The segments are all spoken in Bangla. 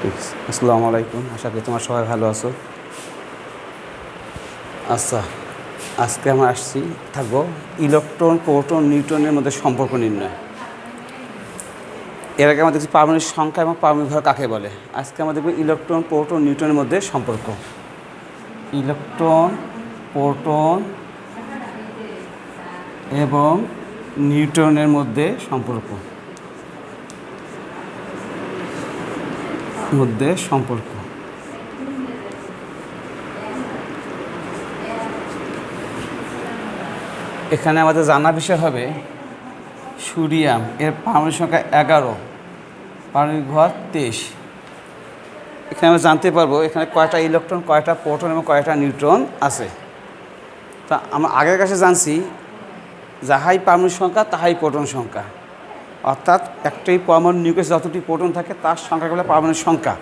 ঠিক আছে। আসসালামু আলাইকুম, আশা করি তোমার সবাই ভালো আছো। আচ্ছা, আজকে আমরা থাকবো ইলেকট্রন, প্রোটন, নিউট্রনের মধ্যে সম্পর্ক নির্ণয়। এর আগে আমরা দেখছি পারমাণবিক সংখ্যা এবং পারমাণবিক ভর কাকে বলে। আজকে আমরা দেখব ইলেকট্রন, প্রোটন, নিউট্রনের মধ্যে সম্পর্ক। ইলেকট্রন, প্রোটন এবং নিউট্রনের মধ্যে সম্পর্ক। এখানে আমাদের জানা বিষয় হবে সোডিয়াম, এর পারমাণবিক সংখ্যা 11, পারমাণবিক ভর 23। এখানে আমরা জানতে পারবো এখানে কয়টা ইলেকট্রন, কয়টা প্রোটন এবং কয়টা নিউট্রন আছে। তা আমরা আগের কাছে জানছি যাহাই পারমাণবিক সংখ্যা তাহাই প্রোটন সংখ্যা, অর্থাৎ একটি পরমাণু নিউক্লিয়াসে যতটি প্রোটন থাকে তার সংখ্যাকে বলে পারমাণবিক সংখ্যা,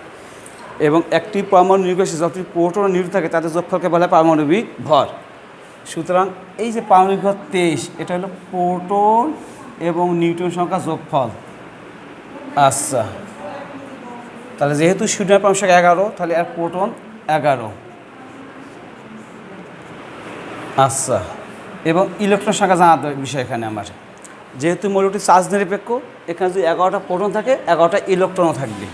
এবং একটি পরমাণু নিউক্লিয়াসে যতটি প্রোটন ও নিউট্রন থাকে তাদের যোগফলকে বলে পারমাণবিক ভর। সুতরাং এই যে পারমাণবিক ভর 23, এটা হলো প্রোটন এবং নিউট্রন সংখ্যা যোগফল। আচ্ছা, তাহলে যেহেতু সোডিয়াম পারমাণবিক সংখ্যা 11, তাহলে এর প্রোটন 11। আচ্ছা, এবং ইলেকট্রন সংখ্যা জানার বিষয় এখানে আমার, যেহেতু মৌলটি চার্জ নিরপেক্ষ, এখানে যদি 11টা প্রোটন থাকে 11টা ইলেকট্রনও থাকবে।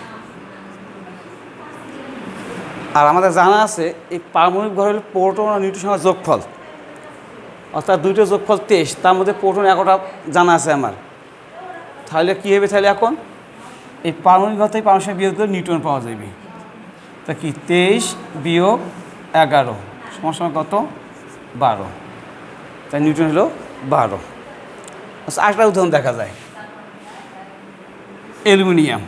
আর আমাদের জানা আছে এই পারমাণবিক ভর হল প্রোটন আর নিউট্রন সংখ্যা যোগফল, অর্থাৎ দুইটা যোগফল 23, তার মধ্যে প্রোটন 11টা জানা আছে আমার। তাহলে কী হবে, তাহলে এখন এই পারমাণবিক ভর থেকে পারমাণবিক সংখ্যা বিয়োগ করে নিউট্রন পাওয়া যাবে। তা কি 23 বিয়োগ 11 সমান কত? 12। তাই নিউট্রন হলো 12। আচ্ছা, আরেকটা উদাহরণ দেখা যায়। অ্যালুমিনিয়াম,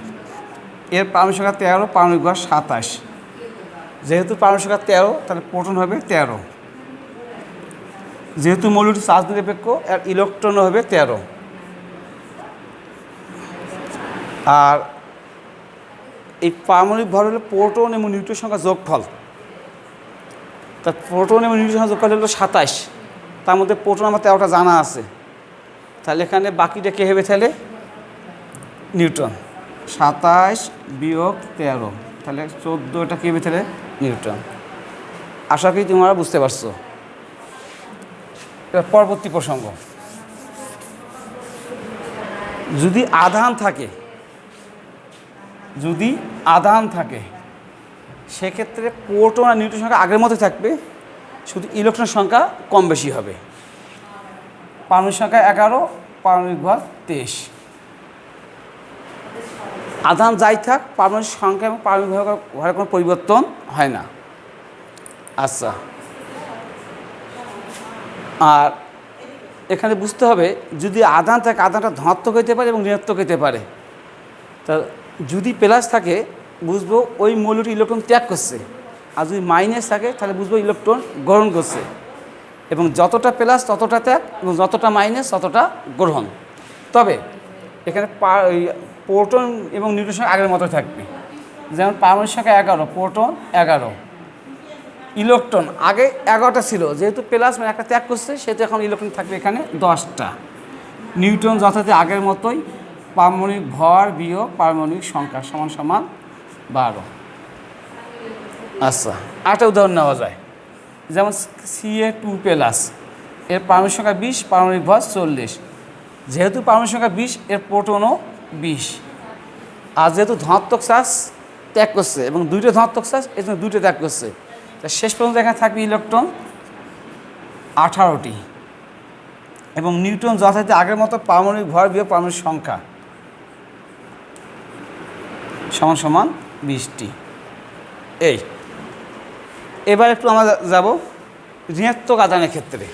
এর পারমাণবিক সংখ্যা 13, পারমাণবিক ভর 27। যেহেতু পারমাণবিক সংখ্যা 13, তাহলে প্রোটন হবে 13। যেহেতু মৌলটি চার্জ নিরপেক্ষ, এর ইলেকট্রনও হবে 13। আর এই পারমাণবিক ভর হলো প্রোটন এবং নিউট্রন সংখ্যা যোগফল। তা প্রোটন এবং নিউট্রন সংখ্যা যোগফল হলো 27, তার মধ্যে প্রোটন আমার 13টা জানা আছে। তাহলে এখানে বাকিটা কে হবে, তাহলে নিউট্রন। 27 বিয়োগ 13, তাহলে 14, এটা কী হবে, তাহলে নিউট্রন। আশা করি তোমরা বুঝতে পারছো। এবার পরবর্তী প্রসঙ্গ, যদি আধান থাকে সেক্ষেত্রে প্রোটন আর নিউট্রন সংখ্যা আগের মতো থাকবে, শুধু ইলেকট্রন সংখ্যা কম বেশি হবে। পারমাণবিক সংখ্যা 11, পারমাণবিক ভর 23। আধান যাই থাক, পারমাণবিক সংখ্যা এবং পারমাণবিক ভরের কোনো পরিবর্তন হয় না। আচ্ছা, আর এখানে বুঝতে হবে যদি আধান থাকে, আধানটা ধনাত্মক হইতে পারে এবং ঋণাত্মক হইতে পারে। তা যদি প্লাস থাকে বুঝবো ওই মৌলটি ইলেকট্রন ত্যাগ করছে, আর যদি মাইনাস থাকে তাহলে বুঝবো ইলেকট্রন গ্রহণ করছে। এবং যতটা প্লাস ততটা ত্যাগ, এবং যতটা মাইনাস ততটা গ্রহণ। তবে এখানে প্রোটন এবং নিউট্রন সংখ্যা আগের মতো থাকবে। যেমন পারমাণবিক সংখ্যা 11, প্রোটন 11। ইলেকট্রন আগে 11টা ছিল, যেহেতু প্লাস মানে একটা ত্যাগ করছে, সেহেতু এখন ইলেকট্রন থাকবে এখানে 10টা। নিউট্রন যথাযথ আগের মতোই, পারমাণবিক ভর বিয়োগ পারমাণবিক সংখ্যা সমান সমান 12। আচ্ছা, আরেকটা উদাহরণ নেওয়া যায়। যেমন Ca2+, এর পারমাণবিক সংখ্যা 20, পারমাণবিক ভর 40। যেহেতু পারমাণবিক সংখ্যা 20, এর প্রোটনও 20। আর যেহেতু ধনাত্মক চার্জ ত্যাগ করছে এবং দুইটা ধনাত্মক চার্জ, এই জন্য দুইটা ত্যাগ করছে, তা শেষ পর্যন্ত এখানে থাকবে ইলেকট্রন 18টি। এবং নিউট্রন যথাযথ আগের মতো পারমাণবিক ভর বিয়োগ পারমাণবিক সংখ্যা সমান সমান 20টি। এবার একটু আমরা যাব ঋণাত্মক আধানের ক্ষেত্রে।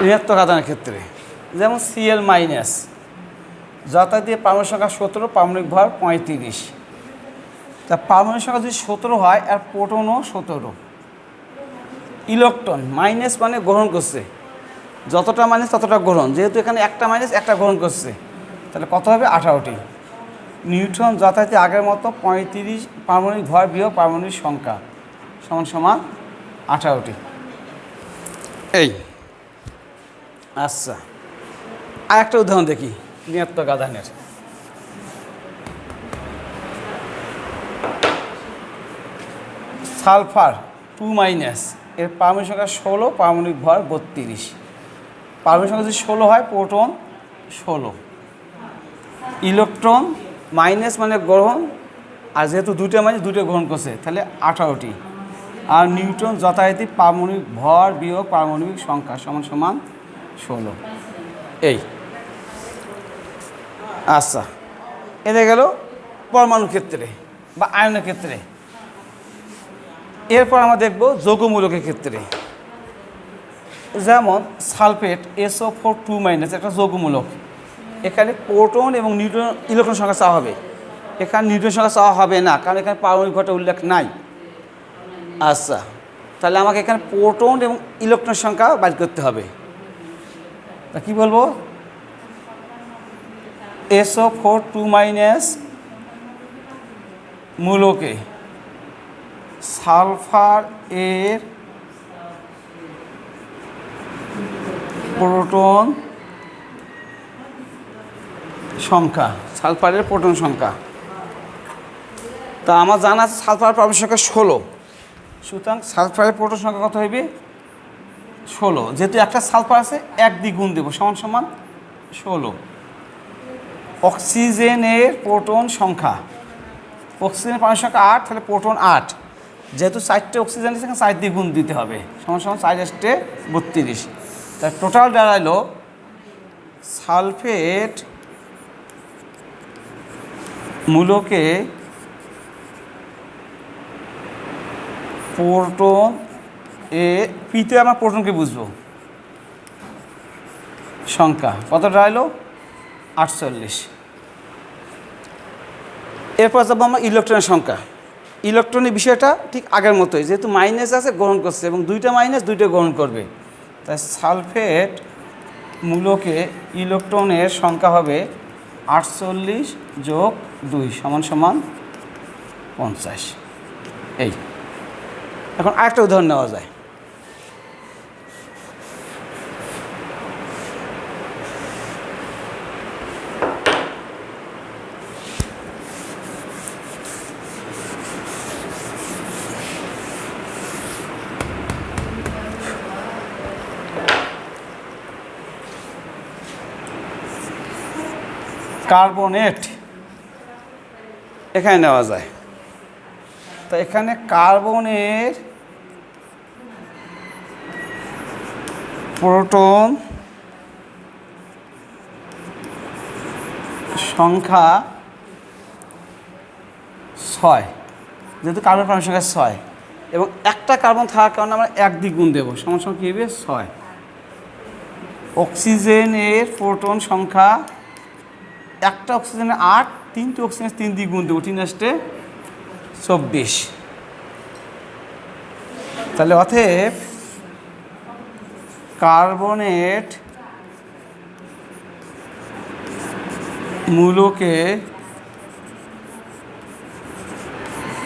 ঋণাত্মক আধানের ক্ষেত্রে যেমন Cl-, যথাযথ পারমাণবিক সংখ্যা 17, পারমাণবিক ভর 35। তা পারমাণবিক সংখ্যা যদি 17 হয়, আর প্রোটনও 17। ইলেকট্রন মাইনাস মানে গ্রহণ করছে, যতটা মাইনাস ততটা গ্রহণ, যেহেতু এখানে একটা মাইনাস একটা গ্রহণ করছে, তাহলে কত হবে, 18টি। নিউট্রন যথাযথ আগের মতো 35, পারমাণবিক ভর বিয়োগ পারমাণবিক সংখ্যা সমান সমান 18টি। আচ্ছা, আর একটা উদাহরণ দেখি ঋণাত্মক আধানের। সালফার 2- এর পারমাণবিক সংখ্যা 16, পারমাণবিক ভর 32। পারমাণবিক সংখ্যা যদি 16 হয়, প্রোটন 16, ইলেকট্রন মাইনাস মানে গ্রহণ, আর যেহেতু দুটো মাইনাস দুটো গ্রহণ করছে তাহলে 18টি, আর নিউট্রন যথারীতি পারমাণবিক ভর বিয়োগ পারমাণবিক সংখ্যা সমান সমান 16। এই আচ্ছা, এটা গেল পরমাণু ক্ষেত্রে বা আয়নের ক্ষেত্রে। এরপর আমরা দেখব যৌগমূলকের ক্ষেত্রে। যেমন সালফেট SO4 2- একটা যৌগমূলক। এখানে প্রোটন এবং নিউট্রন ইলেকট্রন সংখ্যা চাওয়া হবে। এখানে নিউট্রন সংখ্যা চাওয়া হবে না, কারণ এখানে পারমাণবিক ভরটা উল্লেখ নাই। আচ্ছা, তাহলে আমাকে এখানে প্রোটন এবং ইলেকট্রন সংখ্যা বাইর করতে হবে। তা কী বলবো? SO4 2- মূলকে সালফার এর প্রোটন সংখ্যা, সালফারের প্রোটন সংখ্যা। তা আমার জানা আছে সালফারের পারমাণবিক সংখ্যা 16, সুতরাং সালফারের প্রোটন সংখ্যা কত হইবে? 16। যেহেতু একটা সালফার আছে, 1 দিয়ে গুণ দেবো, সমান সমান 16। অক্সিজেনের প্রোটন সংখ্যা, অক্সিজেনের পারমাণবিক সংখ্যা 8, তাহলে প্রোটন 8। যেহেতু 4টে অক্সিজেন আছে, 4 দিয়ে গুণ দিতে হবে, সমান সমান 4 × 32। তার টোটাল দাঁড়াইলো সালফেট মূলকে প্রোটন পিতে আমরা প্রোটনকে বুঝবো সংখ্যা কত দাঁড়াইলো? 48। এরপর যাবো আমরা ইলেকট্রনের সংখ্যা। ইলেকট্রনের বিষয়টা ঠিক আগের মতোই, যেহেতু মাইনাস আছে গ্রহণ করছে এবং দুইটা মাইনাস দুইটা গ্রহণ করবে, তাই সালফেট মূলকে ইলেকট্রনের সংখ্যা হবে 48 + 2 সমান সমান 50। এই এখন আরেকটা উদাহরণ নেওয়া যায়। কার্বনেট এখানে নেওয়া যায়। তো এখানে কার্বনের প্রোটন সংখ্যা 6, যেহেতু কার্বনের পারমাণবিক সংখ্যা 6 এবং একটা কার্বন থাকার কারণে আমরা 1 দিয়ে গুণ দেবো, সমান সমান কী হবে? 6। অক্সিজেনের প্রোটন সংখ্যা, একটা অক্সিজেনের 8, 3টে অক্সিজেন 3 দিয়ে গুণ দেবো, 3 × 24। তাহলে অতএব কার্বনেট মূলকে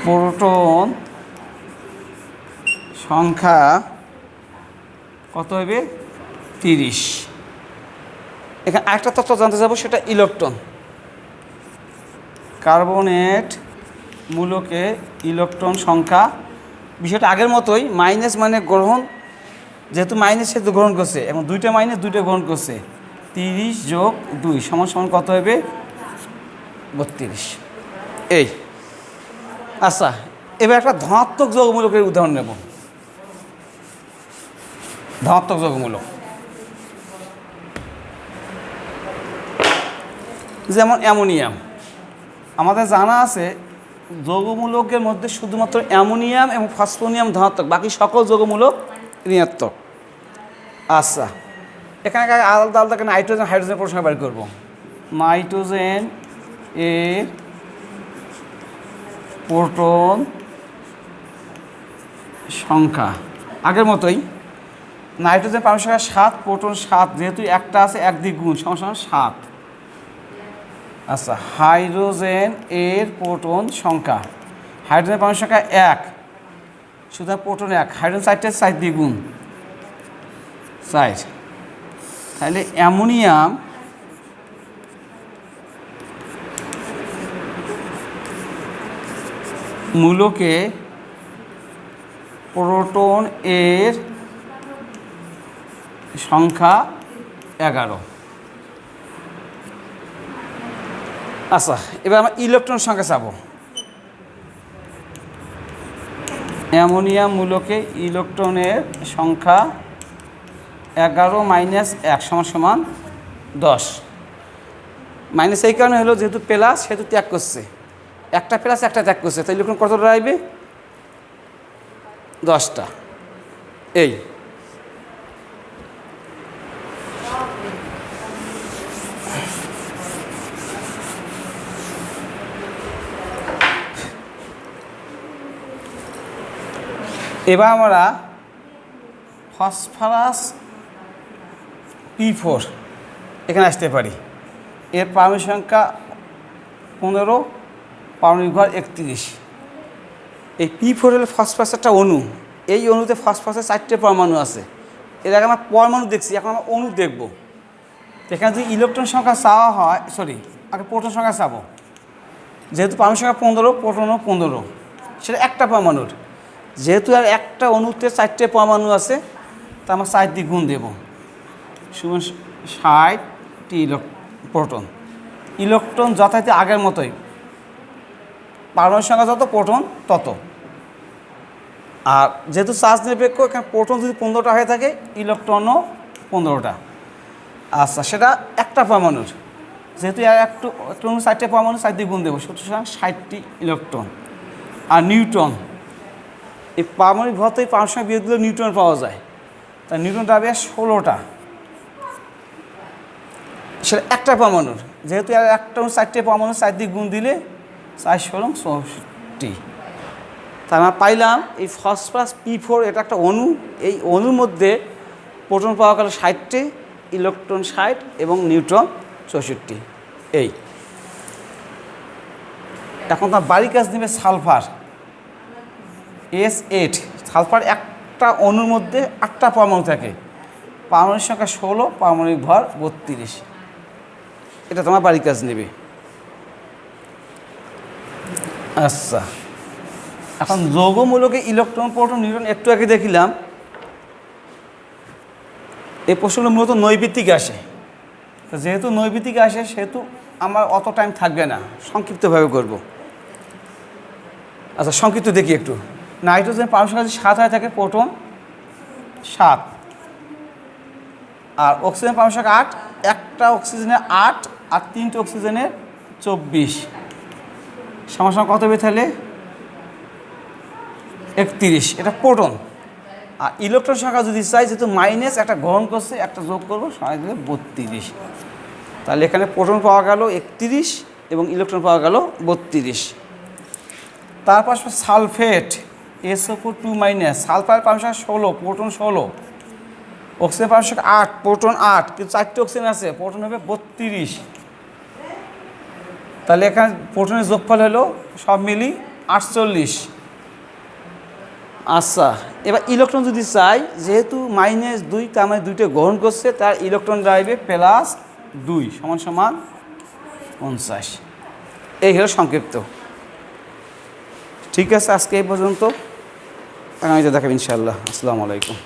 প্রোটন সংখ্যা কত হবে? 30। এখানে আরেকটা তথ্য জানতে যাব, সেটা ইলেকট্রন। কার্বনেট মূলকে ইলেকট্রন সংখ্যা, বিষয়টা আগের মতোই, মাইনাস মানে গ্রহণ, যেহেতু মাইনাস সেহেতু গ্রহণ করছে এবং দুইটা মাইনাস দুইটা গ্রহণ করছে, 30 + 2 সমান সমান কত হবে? 32। এই আচ্ছা, এবার একটা ধনাত্মক যৌগমূলকের উদাহরণ নেব। ধনাত্মক যৌগমূলক যেমন অ্যামোনিয়াম। আমাদের জানা আছে যৌগমূলকের মধ্যে শুধুমাত্র অ্যামোনিয়াম এবং ফসফোনিয়াম ধনাত্মক, বাকি সকল যৌগমূলক ঋণাত্মক। আচ্ছা, এখানে আলাদা আলাদা নাইট্রোজেন হাইড্রোজেন প্রশ্ন বের করবো। নাইট্রোজেন এর প্রোটন সংখ্যা আগের মতোই, নাইট্রোজেন পারমাণবিক সংখ্যা 7, প্রোটন 7, যেহেতু একটা আছে 1 দিয়ে গুণ, সমান সমান 7। আচ্ছা, হাইড্রোজেন এর প্রোটন সংখ্যা, হাইড্রোজেন পারমাণবিক সংখ্যা 1, সুতরাং প্রোটন 1, হাইড্রোজেন 4টে 4 দিয়ে গুণ 4। তাহলে অ্যামোনিয়াম মূলকে প্রোটন এর সংখ্যা 11। আচ্ছা, এবার আমরা ইলেকট্রন সংখ্যা চাবো। অ্যামোনিয়াম মূলকে ইলেকট্রনের সংখ্যা 11 - 1 সমান 10। মাইনাস এই কারণে হলো যেহেতু প্লাস সেহেতু ত্যাগ করছে, একটা প্লাস একটা ত্যাগ করছে, তাই ইলেকট্রন কতটা আসবে? 10টা। এই এবার আমরা ফসফরাস P4 এখানে আসতে পারি। এর পারমাণবিক সংখ্যা 15, পারমাণবিক ভর 31। এই P4 হলো ফসফরাস একটা অণু। এই অণুতে ফসফরাসের 4টে পরমাণু আছে। এর আগে আমরা পরমাণু দেখছি, এখন আমরা অণু দেখব। এখানে যদি ইলেকট্রন সংখ্যা চাওয়া হয়, আগে প্রোটন সংখ্যা চাবো। যেহেতু পারমাণবিক সংখ্যা 15, প্রোটনও 15, সেটা একটা পরমাণুর। যেহেতু আর একটা অণুতে 4টে পরমাণু আছে, তা আমরা 4 দিয়ে গুণ দেব, সমান 60টি প্রোটন। ইলেকট্রন যথারীতি আগের মতোই, পারমাণবিক সংখ্যা যত প্রোটন তত। আর যেহেতু চার্জ নিরপেক্ষ, এখানে প্রোটন যদি 15টা হয়ে থাকে, ইলেকট্রনও 15টা। আচ্ছা, সেটা একটা পরমাণুর। যেহেতু একটু 4টে পরমাণু 4 দিয়ে গুণ দেবো, সুতরাং 60টি ইলেকট্রন। আর নিউট্রন, এই পারমাণবিক ভর থেকে পারমাণবিক সংখ্যা বিয়োগ দিলে নিউট্রন পাওয়া যায়, তাই নিউট্রনটা হবে 16টা। সেটা একটা পরমাণুর। যেহেতু একটা 4টে পরমাণু 4 দিয়ে গুণ দিলে 4 × 16 = 64। তা আমরা পাইলাম এই ফসফরাস P4 এটা একটা অণু। এই অণুর মধ্যে প্রোটন পাওয়া গেল 60টি, ইলেকট্রন 60 এবং নিউট্রন 64। এই এখন তার বাড়ি কাজ নেবে সালফার S8। সালফার একটা অণুর মধ্যে 8টা পরমাণু থাকে, পারমাণবিক সংখ্যা 16, পারমাণবিক ভর 32। এটা তোমার বাড়ি কাজ নেবে। আচ্ছা, এখন যৌগমূলকে ইলেকট্রন, প্রোটন, নিউট্রন একটু আগে দেখিলাম। এই প্রশ্নগুলো মূলত নৈবিত্তিক আসে। তো যেহেতু নৈবিত্তিক আসে, সেহেতু আমার অত টাইম থাকবে না, সংক্ষিপ্তভাবে করব। আচ্ছা, সংক্ষিপ্ত দেখি একটু। নাইট্রোজেন পারমাণবিক সংখ্যা যদি 7 হয়ে থাকে, প্রোটন 7। আর অক্সিজেন পারমাণবিক সংখ্যা 8, একটা অক্সিজেনের 8 আর 3টে অক্সিজেনের 24। সমান কত হবে তাহলে? 31। এটা প্রোটন। আর ইলেকট্রন সংখ্যা যদি চাই, যেহেতু মাইনাস একটা গ্রহণ করছে, একটা যোগ করবো, সবাই দিলে 32। তাহলে এখানে প্রোটন পাওয়া গেল 31 এবং ইলেকট্রন পাওয়া গেল 32। তারপর সালফেট SO4 2-। সালফার পারমাণবিক সংখ্যা 16, প্রোটন 16। অক্সিজেন পারমাণবিক সংখ্যা 8, প্রোটন 8, কিন্তু 4টে অক্সিজেন আছে, প্রোটন হবে 32। তাহলে এখানে প্রোটনের যোগফল হলো সব মিলি 48। আচ্ছা, এবার ইলেকট্রন যদি চাই, যেহেতু -2, তার মানে 2টে গ্রহণ করছে, তার ইলেকট্রন যাইবে +2 সমান 50। এই হলো সংক্ষিপ্ত। ঠিক আছে, আজকে এই পর্যন্ত। আগামীতে দেখাব ইনশাআল্লাহ। আসসালামু আলাইকুম।